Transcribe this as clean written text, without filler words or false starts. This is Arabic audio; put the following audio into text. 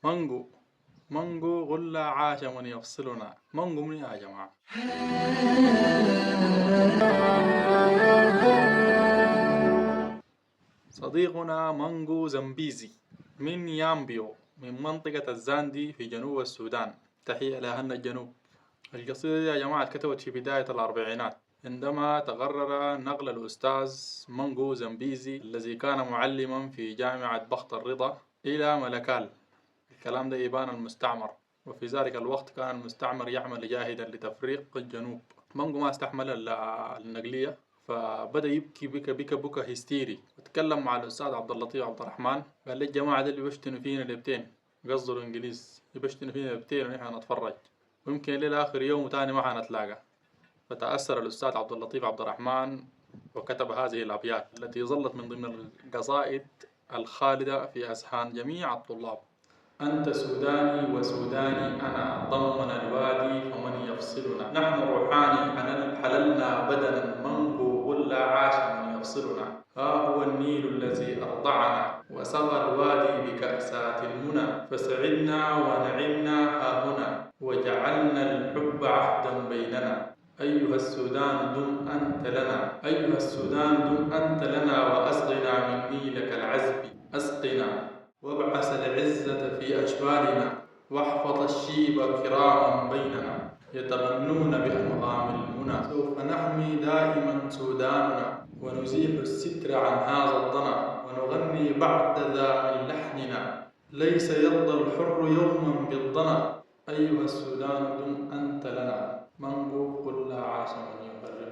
مانجو. مانجو غلة عاش من يفصلنا. مانجو من يا جماعة؟ صديقنا مانجو زمبيزي من يامبيو، من منطقة الزاندي في جنوب السودان. تحية لأهلنا الجنوب. القصيدة دي يا جماعة اتكتبت في بداية الأربعينات، عندما تقرر نقل الأستاذ مانجو زمبيزي الذي كان معلما في جامعة بخت الرضا إلى ملكال. الكلام ده يبان المستعمر، وفي ذلك الوقت كان المستعمر يعمل جاهدا لتفريق الجنوب. مانجو ما استحمل النقلية، فبدأ يبكي بكى هستيري، وتكلم مع الأستاذ عبد اللطيف عبد الرحمن، قال لي الجماعة دول بيشتنوا فينا لبتين، قصدوا الإنجليز يبشتنوا فينا لبتين ونحن نتفرج، ويمكن إلى آخر يوم وتاني ما حنتلاقى. فتأثر الأستاذ عبد اللطيف عبد الرحمن وكتب هذه الأبيات التي ظلت من ضمن القصائد الخالدة في أذهان جميع الطلاب. أنت سوداني وسوداني أنا، ضمن الوادي فمن يفصلنا، نحن روحاني حللنا بدنا، منكو غلا عاش من يفصلنا. ها هو النيل الذي أرضعنا، وسقى الوادي بكأسات المنى، فسعدنا ونعمنا ها هنا، وجعلنا الحب عهدا بيننا. أيها السودان دم أنت لنا، أيها السودان دم أنت لنا، وأسقنا من نيلك العذب أسقنا، وابعث العزة في أجبالنا، واحفظ الشيب كراما بيننا، يتغنون بأنغام المنى. سوف نحمي دائما سوداننا، ونزيح الستر عن هذا الضنا، ونغني بعد ذا من لحننا، ليس يرضى الحر يوما بالضنا. أيها السودان دم أنت لنا، منبو قل لا عاش من يفرقنا.